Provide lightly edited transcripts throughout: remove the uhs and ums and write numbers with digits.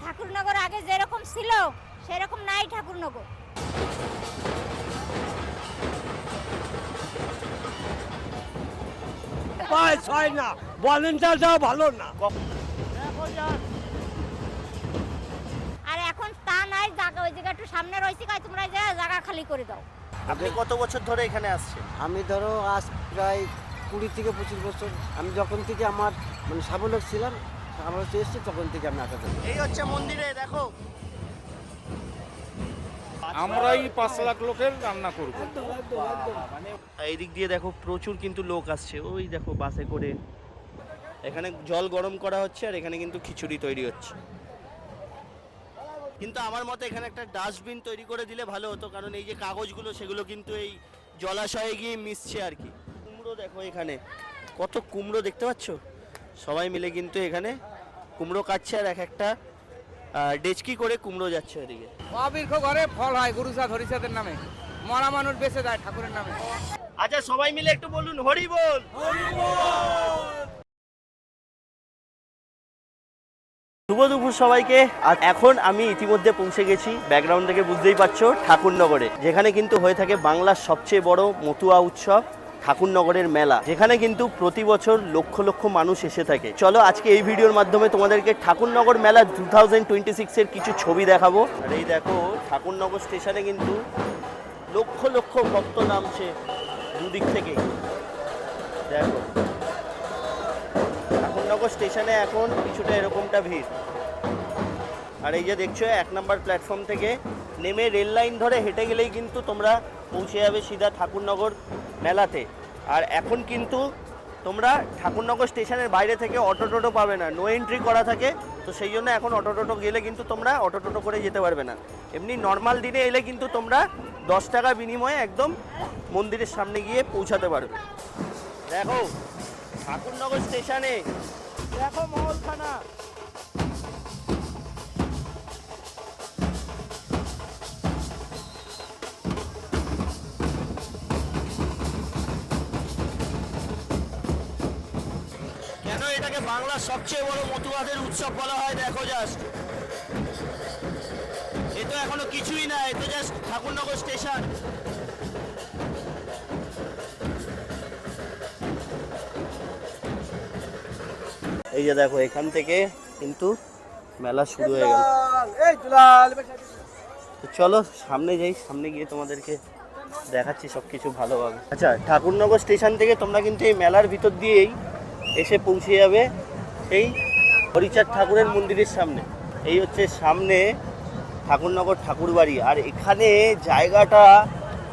ঠাকুরনগর আগে যেরকম ছিল সেরকম নাই ঠাকুরনগর। হয় না, ভলেন্টিয়ারটাও ভালো না। আর এখন তা নাই, জায়গা ওই জায়গা একটু সামনে রয়েছে, কাজ তোমরা জায়গা খালি করে দাও। আপনি কত বছর ধরে এখানে আসছেন? আমি ধরো আজ প্রায় 20 থেকে 25 বছর। আমি যখন থেকে আমার মানে সাবলক ছিলাম, সাবলক এসেছি তখন থেকে আমি আসা করি। এই হচ্ছে মন্দিরে, দেখো আমরাই 5 লাখ লোকের রান্না করব। এই দিক দিয়ে দেখো প্রচুর কিন্তু লোক আসছে, ওই দেখো বাসে করে। এখানে জল গরম করা হচ্ছে আর এখানে কিন্তু খিচুড়ি তৈরি হচ্ছে। কিন্তু আমার মতে এখানে একটা ডাস্টবিন তৈরি করে দিলে ভালো হতো, কারণ এই যে কাগজগুলো সেগুলো কিন্তু এই জলাশয়ে গিয়ে মিশছে আর কি। কুমড়ো দেখো এখানে কত কুমড়ো দেখতে পাচ্ছ, সবাই মিলে কিন্তু এখানে কুমড়ো কাটছে আর এক একটা ডেচকি করে কুমড়ো যাচ্ছে ওদিকে। মহাবীর ঘরে ফল হয় গুরুচাঁদ হরিচাঁদের নামে, মরা মানুষ বেঁচে যায় ঠাকুরের নামে। আচ্ছা সবাই মিলে একটু বলুন হরি বল। শুভ দুপুর সবাইকে। আর এখন আমি ইতিমধ্যে পৌঁছে গেছি, ব্যাকগ্রাউন্ড থেকে বুঝতেই পারছো, ঠাকুরনগরে, যেখানে কিন্তু হয়ে থাকে বাংলার সবচেয়ে বড় মতুয়া উৎসব ঠাকুরনগরের মেলা, যেখানে কিন্তু প্রতি বছর লক্ষ লক্ষ মানুষ এসে থাকে। চলো আজকে এই ভিডিওর মাধ্যমে তোমাদেরকে ঠাকুরনগর মেলা 2026 এর কিছু ছবি দেখাবো। আর এই দেখো ঠাকুরনগর স্টেশনে কিন্তু লক্ষ লক্ষ ভক্ত নামছে দুদিক থেকেই। দেখো ঠাকুরনগর স্টেশনে এখন কিছুটা এরকমটা ভিড়। আর এই যে দেখছো 1 নম্বর প্ল্যাটফর্ম থেকে নেমে রেল লাইন ধরে হেঁটে গেলেই কিন্তু তোমরা পৌঁছে যাবে সিধা ঠাকুরনগর মেলাতে। আর এখন কিন্তু তোমরা ঠাকুরনগর স্টেশনের বাইরে থেকে অটো টোটো পাবে না, নো এন্ট্রি করা থাকে। তো সেই জন্য এখন অটো টোটো গেলে কিন্তু তোমরা অটো টোটো করে যেতে পারবে না। এমনি নর্মাল দিনে এলে কিন্তু তোমরা 10 টাকা বিনিময়ে একদম মন্দিরের সামনে গিয়ে পৌঁছাতে পারবে। দেখো ঠাকুরনগর স্টেশনে, দেখো মহলখানা। কেন এটাকে বাংলার সবচেয়ে বড় মতুয়াদের উৎসব বলা হয় দেখো জাস্ট। এ তো এখনো কিছুই না, এ তো জাস্ট ঠাকুরনগর স্টেশন। এই যে দেখো এখান থেকে কিন্তু মেলা শুরু হয়ে গেল। তো চলো সামনে যাই, সামনে গিয়ে তোমাদেরকে দেখাচ্ছি সবকিছু ভালোভাবে। আচ্ছা ঠাকুরনগর স্টেশন থেকে তোমরা কিন্তু এই মেলার ভিতর দিয়েই এসে পৌঁছে যাবে সেই হরিচাঁদ ঠাকুরের মন্দিরের সামনে। এই হচ্ছে সামনে ঠাকুরনগর ঠাকুরবাড়ি। আর এখানে জায়গাটা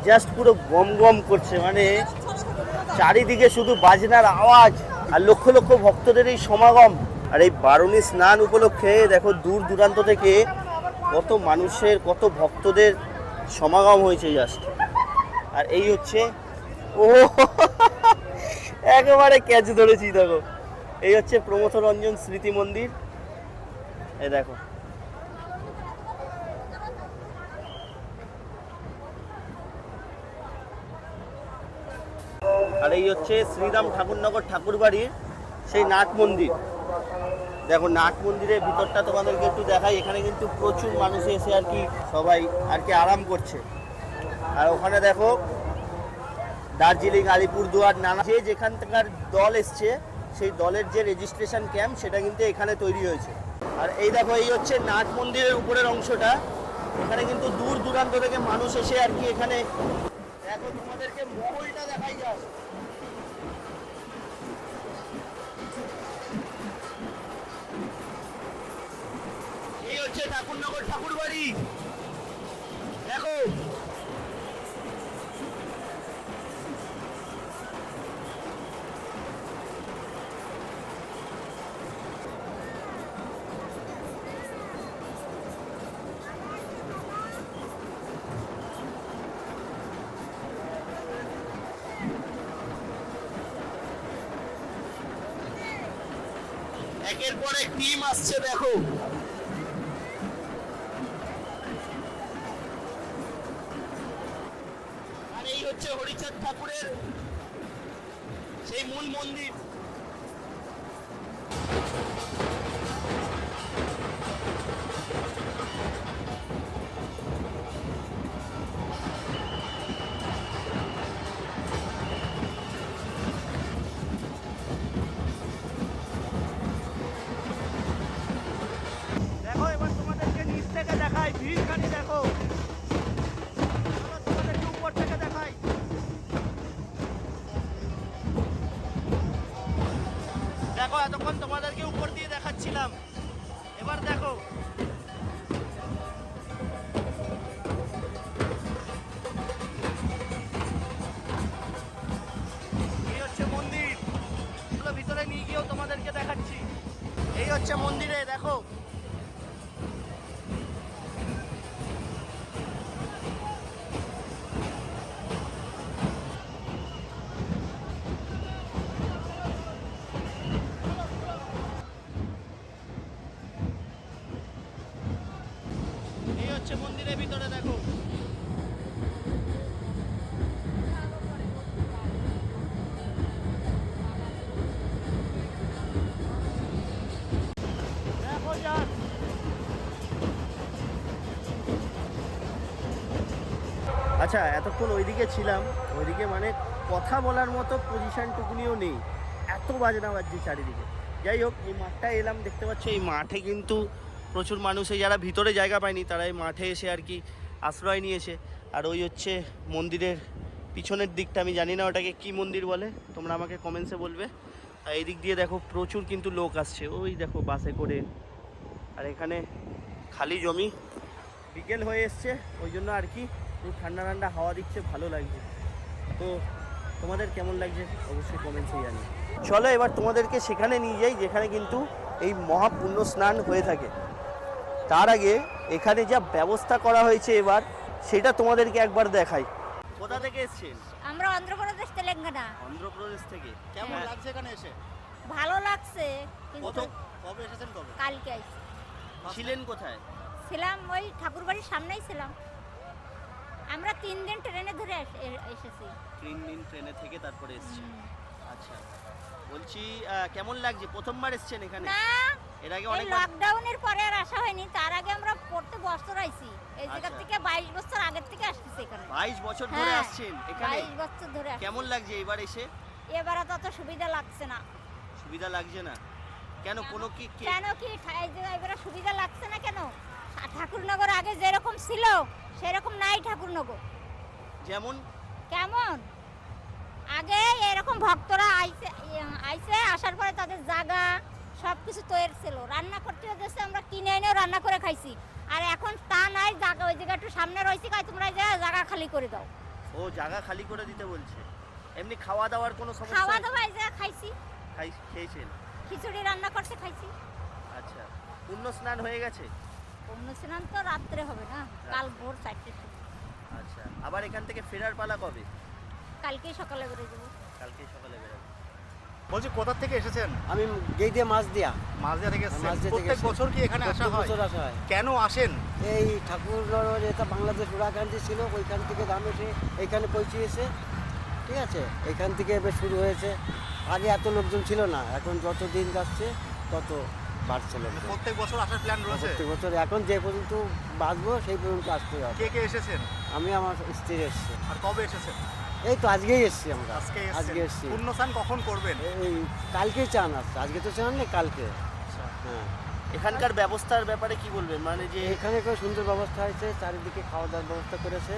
জাস্ট পুরো গম গম করছে, মানে চারিদিকে শুধু বাজনার আওয়াজ আর লক্ষ লক্ষ ভক্তদের এই সমাগম। আর এই বারুণী স্নান উপলক্ষে দেখো দূর দূরান্ত থেকে কত মানুষের, কত ভক্তদের সমাগম হয়েছে জাস্ট। আর এই হচ্ছে, ও একেবারে ক্যাচ ধরেছি দেখো, এই হচ্ছে প্রমথ রঞ্জন স্মৃতি মন্দির। এই দেখো আর এই হচ্ছে শ্রীরাম ঠাকুরনগর ঠাকুরবাড়ির সেই নাট মন্দির। দেখো নাট মন্দিরের ভিতরটা তোমাদেরকে একটু দেখাই। এখানে কিন্তু প্রচুর মানুষ এসে আর কি সবাই আর কি আরাম করছে। আর ওখানে দেখো দার্জিলিং, আলিপুরদুয়ার, নানা যে যেখান থেকে দল এসছে সেই দলের যে রেজিস্ট্রেশন ক্যাম্প সেটা কিন্তু এখানে তৈরি হয়েছে। আর এই দেখো এই হচ্ছে নাট মন্দিরের উপরের অংশটা। এখানে কিন্তু দূর দূরান্ত থেকে মানুষ এসে আর কি এখানে, দেখো তোমাদেরকে মহলটা দেখাই যায়। এই হচ্ছে ঠাকুরনগর ঠাকুরবাড়ি, দেখো একের পর এক টিম আসছে। দেখো আর এই হচ্ছে হরিচাঁদ ঠাকুরের সেই মূল মন্দির। দেখাই, ভিড় খানি দেখো। চলো তোমাদেরকে উপর থেকে দেখাই। দেখো এতক্ষণ তোমাদেরকে উপর দিয়ে দেখাচ্ছিলাম, এবার দেখো। এই হচ্ছে মন্দির, চলো ভিতরে নিয়ে গিয়েও তোমাদেরকে দেখাচ্ছি। এই হচ্ছে মন্দিরে, দেখো। এই হচ্ছে মন্দিরের ভিতরে, দেখো। দেখো যান। আচ্ছা, এতক্ষণ ওইদিকে ছিলাম, ওইদিকে মানে কথা বলার মতো পজিশনটুকুনিও নেই, এত বাজনা বাজছে চারিদিকে। যাই হোক, এই মাঠটায় এলাম, দেখতে পাচ্ছ এই মাঠে কিন্তু প্রচুর মানুষ, এই যারা ভিতরে জায়গা পায়নি তারা এই মাঠে এসে আর কি আশ্রয় নিয়েছে। আর ওই হচ্ছে মন্দিরের পিছনের দিকটা, আমি জানি না ওটাকে কি মন্দির বলে, তোমরা আমাকে কমেন্টসে বলবে। আর এই দিক দিয়ে দেখো প্রচুর কিন্তু লোক আসছে, ওই দেখো বাসে করে। আর এখানে খালি জমি, বিকেল হয়ে এসছে, ওই জন্য আর কি খুব ঠান্ডা ঠান্ডা হাওয়া দিচ্ছে, ভালো লাগছে। তো তোমাদের কেমন লাগছে অবশ্যই কমেন্টসে জানি। চলো এবার তোমাদেরকে সেখানে নিয়ে যাই যেখানে কিন্তু এই মহাপুণ্য স্নান হয়ে থাকে। তার আগে এখানে যা ব্যবস্থা করা হয়েছে এবার, সেটা তোমাদেরকে একবার দেখাই। কোথা থেকে এসেছেন? আমরা অন্ধ্রপ্রদেশ তেলেঙ্গানা। অন্ধ্রপ্রদেশ থেকে। কেমন হ্যাঁ। লাগছে এখানে এসে? ভালো লাগছে, কিন্তু কবে এসেছেন? কবে কালকে আইছি। ছিলেন কোথায়? ছিলাম ওই ঠাকুরবাড়ির সামনেই ছিলাম। আমরা 3 দিন ট্রেনে ধরে এসেছি। 3 দিন ট্রেনে থেকে তারপরে এসেছেন। আচ্ছা, বলছি কেমন লাগছে? প্রথমবার এসেছেন এখানে? না, এর আগে এই অনেকবার? লকডাউনের পরে আর আসা হয়নি, তার আগে আমরা পড়তে বছর আইছি। এই জায়গা আচ্ছা। থেকে 22 বছর আগের থেকে আসতেছি এখানে। 22 বছর ধরে হ্যাঁ, আসছেন এখানে? 22 বছর ধরে আসছি। কেমন লাগছে এবার এসে? এবারে তো অত সুবিধা লাগছে না। সুবিধা লাগছে না কেন? কোনো কি কেন কি এই যে এবারে সুবিধা লাগছে না কেন? ঠাকুরনগর আগে যেরকম ছিল সেরকম নাই ঠাকুরনগর। যেমন কেমন? আগে এরকম ভক্তরা আইছে আসার পরে তাদের জায়গা সব কিছু তৈরি ছিল, রান্না করতে হচ্ছে, আমরা কিনে এনেও রান্না করে খাইছি। আর এখন তা নাই, জায়গা ওই জায়গা একটু সামনে রয়েছে, কাই তোমরা জায়গা খালি করে দাও। ও জায়গা খালি করে দিতে বলছে। এমনি খাওয়া দাওয়ার কোনো সমস্যা? খাওয়া দাওয়া এই জায়গা খাইছি, খেয়েছেন? খিচুড়ি রান্না করতে খাইছি। আচ্ছা, পুণ্য স্নান হয়ে গেছে? অন্য স্নান তো রাত্রে হবে না, কাল ভোর 4টের সময়। আচ্ছা, আবার এখান থেকে ফেরার পালা কবে? কালকেই সকালে বেরিয়ে যাবো। কালকে সকালে বেরোবে। বলছি কোথা থেকে এসেছেন? আমি গেই দিয়ে মাছ দিয়া মাঝদিয়া থেকে এসেছেন। মাঝদিয়া থেকে প্রত্যেক এসেছি। বছর কি এখানে আসা প্রত্যেক হয়? বছর আসা হয়। কেন আসেন? এই ঠাকুর এটা বাংলাদেশ উড়াকান্তি ছিল, ওইখান থেকে দাম এসে এইখানে পৌঁছিয়েছে। ঠিক আছে, এখান থেকে এবার শুরু হয়েছে। আগে এত লোকজন ছিল না, এখন যত দিন যাচ্ছে তত বাড়ছে লোকজন। প্রত্যেক বছর আসার প্ল্যান রয়েছে? প্রত্যেক বছর এখন যে পর্যন্ত বাঁচবো সেই পর্যন্ত আসতে হবে। কে কে এসেছেন? আমি আমার স্ত্রী এসছে। আর কবে এসেছেন? এই তো আজকেই এসছি আমরা। আজকে আজকে এসেছেন। এসছি। পুণ্য স্নান কখন করবেন? এই কালকেই চান আসছে, আজকে তো চান নেই, কালকে। আচ্ছা, হ্যাঁ, এখানকার ব্যবস্থার ব্যাপারে কি বলবেন? মানে যে এখানে খুব সুন্দর ব্যবস্থা হয়েছে, চারিদিকে খাওয়া দাওয়ার ব্যবস্থা করেছে,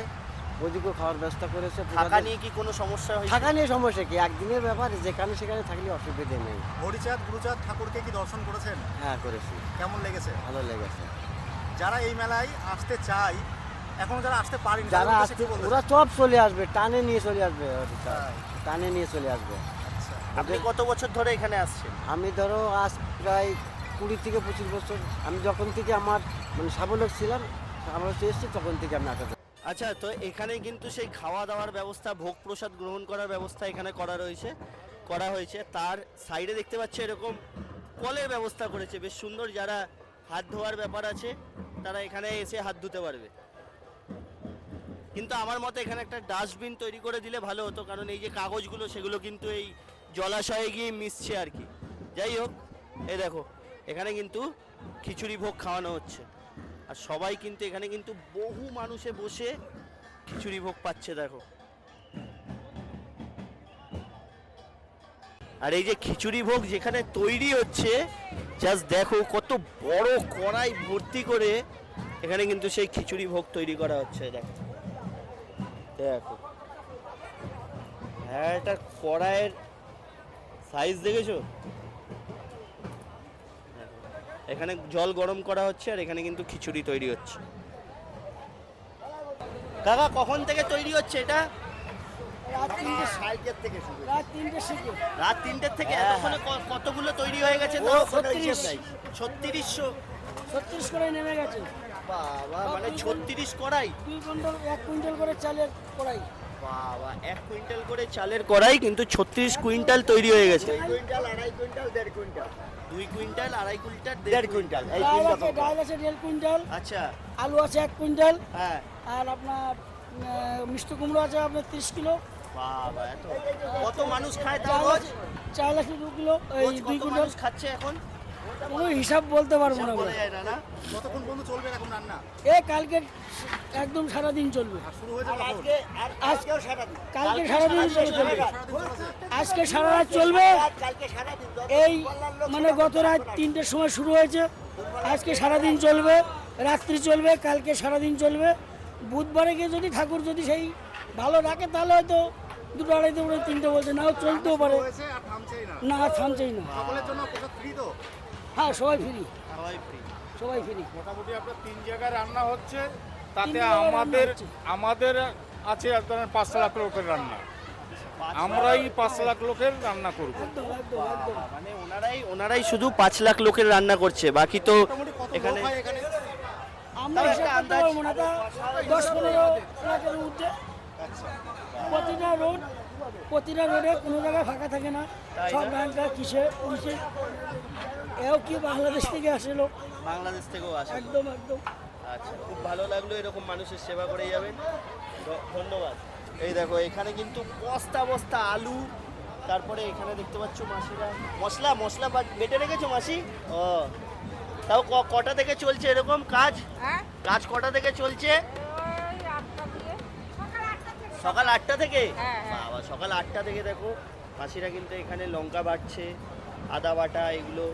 ওদিকেও খাওয়ার ব্যবস্থা করেছে। থাকা নিয়ে কি কোনো সমস্যা হয়েছে? থাকা নিয়ে সমস্যা কি, একদিনের ব্যাপার, যেখানে সেখানে থাকলে অসুবিধে নেই। হরিচাঁদ গুরুচাঁদ ঠাকুরকে কি দর্শন করেছেন? হ্যাঁ, করেছি, কেমন লেগেছে? ভালো লেগেছে। যারা এই মেলায় আসতে চায়, এখনো যারা আসতে পারেনি, যারা তাদের উদ্দেশ্যে আসতে কি বলবেন? ওরা সব চলে আসবে, টানে নিয়ে চলে আসবে, তাই। টানে নিয়ে চলে আসবে। আচ্ছা, আপনি কত বছর ধরে এখানে আসছেন? আমি ধরো আজ প্রায় 20 থেকে 25 বছর, আমি যখন থেকে আমার মানে সাবলক ছিলাম, আমরা এসেছি তখন থেকে আমি আসা। আচ্ছা, তো এখানে কিন্তু সেই খাওয়া দাওয়ার ব্যবস্থা, ভোগ প্রসাদ গ্রহণ করার ব্যবস্থা এখানে করা হয়েছে। তার সাইডে দেখতে পাচ্ছি এরকম কলের ব্যবস্থা করেছে, বেশ সুন্দর। যারা হাত ধোয়ার ব্যাপার আছে তারা এখানে এসে হাত ধুতে পারবে। কিন্তু আমার মতে এখানে একটা ডাস্টবিন তৈরি করে দিলে ভালো হতো, কারণ এই যে কাগজগুলো সেগুলো কিন্তু এই জলাশয়ে গিয়ে মিশছে আর কি। যাই হোক, এই দেখো এখানে কিন্তু খিচুড়ি ভোগ খাওয়ানো হচ্ছে, আর সবাই কিন্তু এখানে কিন্তু বহু মানুষে বসে খিচুড়ি ভোগ পাচ্ছে। দেখো, আর এই যে খিচুড়ি ভোগ যেখানে তৈরি হচ্ছে, জাস্ট দেখো কত বড় কড়াই ভর্তি করে এখানে কিন্তু সেই খিচুড়ি ভোগ তৈরি করা হচ্ছে। দেখো দেখো, হ্যাঁ, এটা কড়াইয়ের সাইজ দেখেছো? দেখো, এখানে জল গরম করা হচ্ছে আর এখানে কিন্তু খিচুড়ি তৈরি হচ্ছে। কাকা কখন থেকে তৈরি হচ্ছে এটা? রাত 3টের থেকে শুরু। রাত 3টের থেকে এতক্ষণে কতগুলো তৈরি হয়ে গেছে? ও, তাও 36 3600। 36 করে নেমে গেছে। বাবা, মানে 36 কড়াই। 2 কুইন্টাল 1 কুইন্টাল করে চালের কড়াই। বাবা, 1 কুইন্টাল করে চালের কড়াই কিন্তু 36 কুইন্টাল তৈরি হয়ে গেছে। 2 quintal, 2.5 quintal, 1.5 quintal. 2 quintal, 2.5 quintal, 1.5 quintal. এই ডাল তিনটা আছে, ডাল আছে 1.5 কুইন্টাল, আচ্ছা, আলু আছে 1 কুইন্টাল, হ্যাঁ। আর আপনার মিষ্টি কুমড়ো আছে আপনার 30 কিলো, বাবা, এত কত মানুষ খায় তাও চাল রোজ? আছে, চাল আছে 2 কিলো, এই রোজ 2 কত কুইন্টাল। মানুষ খাচ্ছে এখন? কোনো হিসাব বলতে পারবো না। বলা যায় না, না? কতক্ষণ পর্যন্ত চলবে এখন রান্না? এ কালকে একদম সারা দিন চলবে। আর শুরু হয়েছে কখন? আজকেও সারাদিন। কালকে সারা দিন চলবে। সারাদিন চলেছে? আজকে সারা রাত চলবে। কালকে সারাদিন। এই মানে গত রাত 3টের সময় শুরু হয়েছে, আজকে সারাদিন চলবে, রাত্রি চলবে, কালকে সারাদিন চলবে। বুধবারে গিয়ে যদি ঠাকুর যদি সেই ভালো রাখে তাহলে হয়তো 2টো 2.5 বলে 3টে বলছে, নাও চলতেও পারে। শুরু হয়েছে আর থামছেই না। না, থামছেই না। সকলের জন্য প্রসাদ ফ্রি তো? হ্যাঁ, সবাই ফ্রি, সবাই free। সবাই ফ্রি। মোটামুটি আপনার 3 জায়গায় রান্না হচ্ছে, তাতে জায়গায় রান্না আমাদের হচ্ছে। আমাদের আছে আপনার 5 লাখ লোকের রান্না। আমরাই 5 লাখ লোকের রান্না করব। একদম একদম একদম। মানে ওনারাই শুধু 5 লাখ লোকের রান্না করছে, বাকি তো মোটামুটি কত এখানে লোক হয় এখানে? আমরা তাও হিসাব একটা করতে আন্দাজ। পারবো না, তা 10-15 লাখের মধ্যে। প্রতিটা রোডে কোনো জায়গায় ফাঁকা থাকে না, তাই সব না? ব্যাংকা কিসে পুলিশে। এও কি বাংলাদেশ থেকে আসে লোক। বাংলাদেশ থেকেও আসে। একদম একদম। আচ্ছা, খুব ভালো লাগলো, এরকম মানুষের সেবা করে যাবেন। ধন্যবাদ। এই দেখো, এখানে কিন্তু বস্তা বস্তা আলু, তারপরে এখানে দেখতে পাচ্ছ মাসিরা মশলা বেটে রেখেছো মাসি? ও, তাও কটা থেকে চলছে এরকম কাজ? কাজ কটা থেকে চলছে? সকাল 8টা থেকে? বাবা, সকাল 8টা থেকে দেখো মাসিরা কিন্তু এখানে লঙ্কা বাটছে, আদা বাটা এগুলো,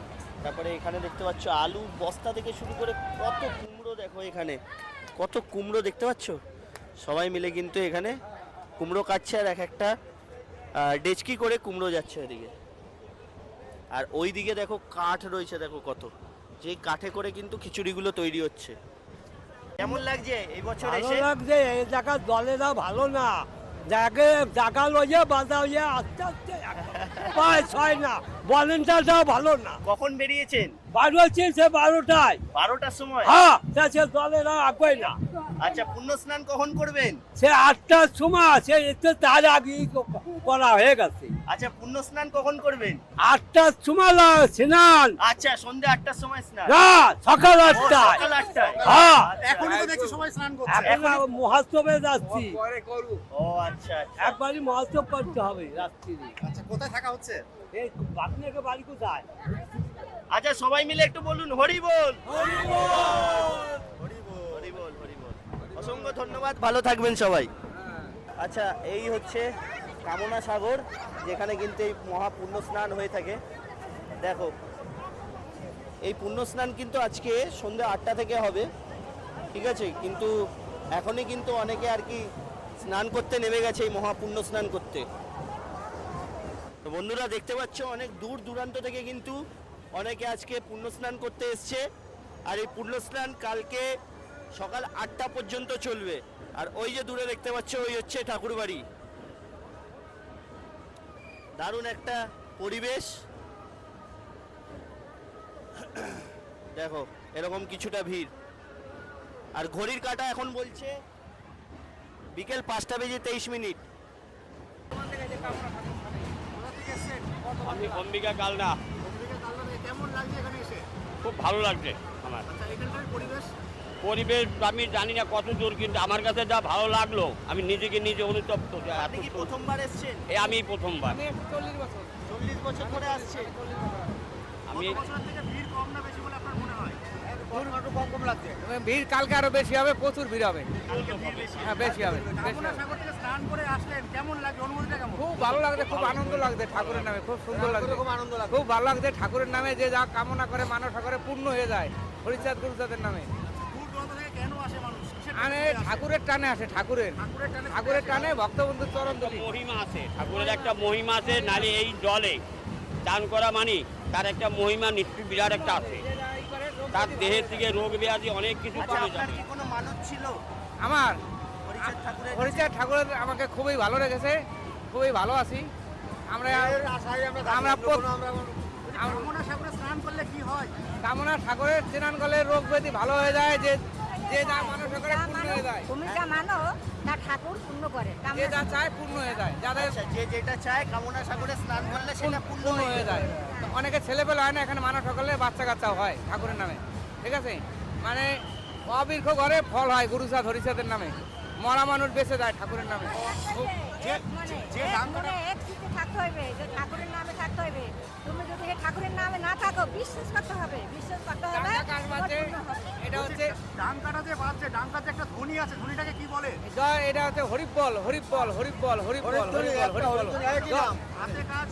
তারপরে এখানে দেখতে পাচ্ছ আলু বস্তা থেকে শুরু করে কত কুমড়ো, দেখো এখানে কত কুমড়ো দেখতে পাচ্ছ। সবাই মিলে কিন্তু এখানে কুমড়ো কাটছে আর এক একটা ডেচকি করে কুমড়ো যাচ্ছে ওইদিকে। আর ওই দিকে দেখো কাঠ রয়েছে, দেখো কত, যে কাঠে করে কিন্তু খিচুড়িগুলো তৈরি হচ্ছে। কেমন লাগছে এই বছর ভালো এসে? লাগছে, এই জায়গার দলেরা ভালো না, জায়গা লইয়ে বাধা হইয়া আস্তে আস্তে পায় ছয় না, ভলেন্টারটা ভালো না। কখন বেরিয়েছেন? বাড়ছে সে 12টায়। 12টার সময়? হ্যাঁ, সে দলেরা আগে না। আচ্ছা, পুণ্য স্নান কখন করবেন? সে 8টার সময়, সে একটু তার আগেই করা হয়ে গেছে। আচ্ছা, পুণ্য স্নান কখন করবেন? 8টার সময় স্নান। আচ্ছা, সন্ধ্যে 8টার সময় স্নান? না, সকাল ও, 8টায়। সকাল 8টায়? হ্যাঁ, এখনই তো দেখছি সবাই স্নান করছে। এখন মহোৎসবে যাচ্ছি, ও আচ্ছা আচ্ছা। একবারই মহোৎসব করতে হবে রাত্রি। আচ্ছা, কোথায় থাকা হচ্ছে? এই বাপনেকে বাড়ি কোথায়? আচ্ছা, সবাই মিলে একটু বলুন হরি বল। হরি বল। হরি বল, হরি বল। অসংখ্য ধন্যবাদ, ভালো থাকবেন সবাই। আচ্ছা, এই হচ্ছে কামনা সাগর, যেখানে কিন্তু এই মহা পুণ্য স্নান হয়ে থাকে। দেখো, এই পুণ্য স্নান কিন্তু আজকে সন্ধ্যে 8টা থেকে হবে, ঠিক আছে, কিন্তু এখনই কিন্তু অনেকে আর কি স্নান করতে নেমে গেছে, এই মহা পুণ্য স্নান করতে। তো বন্ধুরা দেখতে পাচ্ছ, অনেক দূর দূরান্ত থেকে কিন্তু অনেকে আজকে পুণ্য স্নান করতে এসছে। আর এই পুণ্য স্নান কালকে সকাল 8টা পর্যন্ত চলবে। আর ওই যে দূরে দেখতে পাচ্ছ, ওই হচ্ছে ঠাকুরবাড়ি। দারুণ একটা পরিবেশ। দেখো, এরকম কিছুটা ভিড়। আর ঘড়ির কাঁটা এখন বলছে বিকেল 5টা বেজে 23 মিনিট। আমি অম্বিকা কালনা। কেমন লাগছে এখানে এসে? খুব ভালো লাগছে আমার। আচ্ছা, এখানকার পরিবেশ? পরিবেশ আমি জানি না কত দূর, কিন্তু আমার কাছে যা ভালো লাগলো, আমি নিজেকে নিজে অনুতপ্ত যে এত আপনি কি সুন্দর। প্রথমবার এসেছেন? আমি প্রথমবার। 40 বছর ধরে আসছে। আমি গত বছরের থেকে ভিড় কম না বেশি বলে আপনার মনে হয়? কম লাগছে। ভিড় কালকে আরো বেশি হবে, প্রচুর ভিড় হবে। কালকে ভিড় বেশি। হ্যাঁ, বেশি হবে, বেশি কামনা হবে। সাগর থেকে স্নান করে আসলেন, কেমন লাগে? অনুভূতিটা কেমন? খুব ভালো লাগছে, খুব আনন্দ লাগছে ঠাকুরের নামে, খুব সুন্দর লাগছে, খুব আনন্দ লাগছে। খুব ভালো লাগছে ঠাকুরের নামে। যে যা কামনা করে মানসা করে পূর্ণ হয়ে যায় হরিচাঁদ গুরুচাঁদের নামে। দূর দূরান্ত থেকে কেন আসে মানুষ? কিসের মানে টানে আসে? ঠাকুরের টানে আসে, ঠাকুরের ঠাকুরের টানে ভক্তবন্ধু চরণ একটা দুলি। মহিমা আছে, ঠাকুরের একটা মহিমা আছে, নালে এই জলে চান করা মানে তার একটা মহিমা নিশ্চয় বিরাট একটা আছে। তার দেহের থেকে রোগ ব্যাধি অনেক কিছু আচ্ছা, কমে আপনার যাবে। কি কোনো মানত ছিল আমার হরিচাঁদ ঠাকুরের? হরিচাঁদ ঠাকুরের আমাকে খুবই ভালো লেগেছে, খুবই ভালো আছি আমরা। আমরা কামনা সাগরে স্নান করলে কি হয়? কামনা ঠাকুরের স্নান করলে রোগ ব্যাধি ভালো হয়ে যায়, যে যে যা মানুষ করে পূর্ণ হয়ে যায়, তুমি যা মানো তা ঠাকুর পূর্ণ করে যে যা চায় পূর্ণ হয়ে যায়, যাদের আচ্ছা, যে যেটা চায় কামনা সাগরে স্নান করলে সেটা পূর্ণ পূর্ণ হয়ে যায়। তো অনেকে ছেলেপেলে হয় না, এখানে মানুষ করলে বাচ্চা কাচ্চাও হয় ঠাকুরের নামে, ঠিক আছে? মানে অবীর্ষ ঘরে ফল হয় গুরুচাঁদ হরিচাঁদের নামে, মরা মানুষ বেঁচে যায় ঠাকুরের নামে। যে দান করে থাকতে হবে, যে ঠাকুরের নামে থাকতে হবে। তুমি যদি এই ঠাকুরের নামে না থাকো, বিশ্বাস করতে হবে, বিশ্বাস করতে হবে। ডাঙ্গা কাঠ বাজে, এটা হচ্ছে ডাঙ্কাটা যে বাজছে, ডাঙ্কার যে একটা ধ্বনি আছে, ধ্বনিটাকে কি বলে? জয়, এটা হচ্ছে হরিবল হরিবল হরিবল হরিবল হরিবল। হাতে কাজ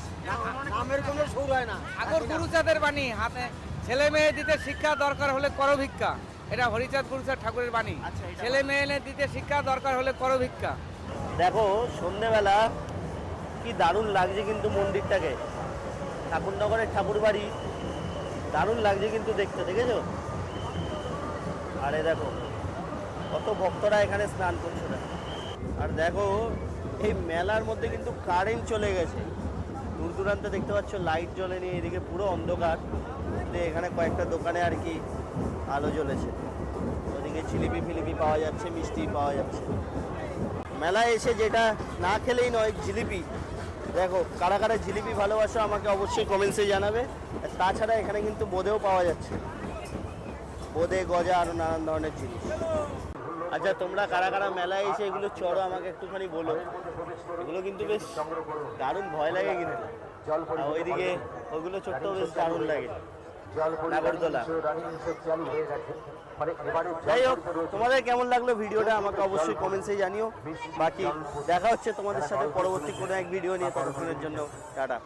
নামের কোনো সুর হয় না। ঠাকুর গুরুচাঁদের বাণী, হাতে ছেলে মেয়ে দিতে শিক্ষা দরকার হলে করো ভিক্ষা, এটা হরিচাঁদ গুরুচাঁদ ঠাকুরের বাণী। আচ্ছা, এটা ছেলে মেয়ে দিতে শিক্ষা দরকার হলে করো ভিক্ষা। দেখো সন্ধেবেলা কি দারুণ লাগছে কিন্তু মন্দিরটাকে, ঠাকুরনগরের ঠাকুর বাড়ি দারুণ লাগছে কিন্তু দেখতে, দেখেছো? আরে দেখো কত ভক্তরা এখানে স্নান করছে না। আর দেখো এই মেলার মধ্যে কিন্তু কারেন্ট চলে গেছে, দূর দূরান্তে দেখতে পাচ্ছ লাইট জ্বলেনি, এদিকে পুরো অন্ধকার। এখানে কয়েকটা দোকানে আর কি আলো জ্বলেছে, ওদিকে জিলিপি ফিলিপি পাওয়া যাচ্ছে, মিষ্টি পাওয়া যাচ্ছে। মেলায় এসে যেটা না খেলেই নয়, জিলিপি। দেখো কারা কারা জিলিপি ভালোবাসো আমাকে অবশ্যই কমেন্টসে জানাবে। আর তাছাড়া এখানে কিন্তু বোঁদেও পাওয়া যাচ্ছে, বোঁদে, গজা, আরও নানান ধরনের জিনিস। আচ্ছা, তোমরা কারা কারা মেলায় এসে এগুলো চড়ো আমাকে একটুখানি বলো। এগুলো কিন্তু বেশ দারুণ ভয় লাগে কিন্তু, আর ওইদিকে ওগুলো চড়তেও বেশ দারুণ লাগে, নাগরদোলা। যাই হোক, তোমাদের কেমন লাগলো ভিডিওটা আমাকে অবশ্যই কমেন্টসে জানিও। বাকি দেখা হচ্ছে তোমাদের সাথে পরবর্তী কোনো এক ভিডিও নিয়ে, ততক্ষণের জন্য টাটা।